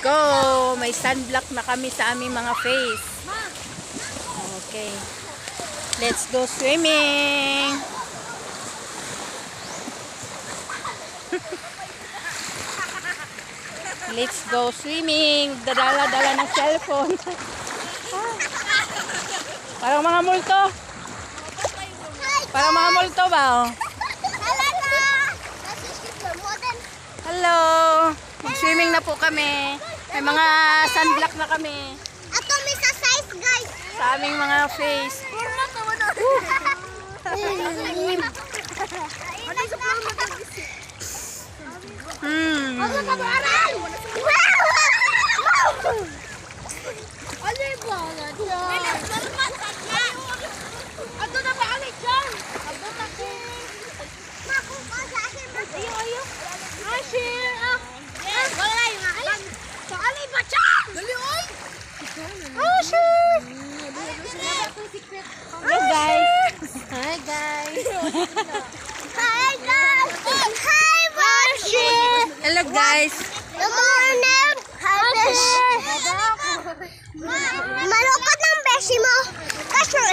go! May sunblock na kami sa aming mga face. Okay. Let's go swimming! Let's go swimming! Dadala-dala ng cellphone. Parang mga multo. Parang mga multo ba? Oh? Hello! Mag-swimming na po kami. May mga sunblock na kami. Ato may sa size, guys. Sa aming mga face. Hello guys. Hi guys. Hi, guys. Hi, Moshi. Hello guys. Good morning. Hi, Beshi. Malukot ng Beshi mo. Kasi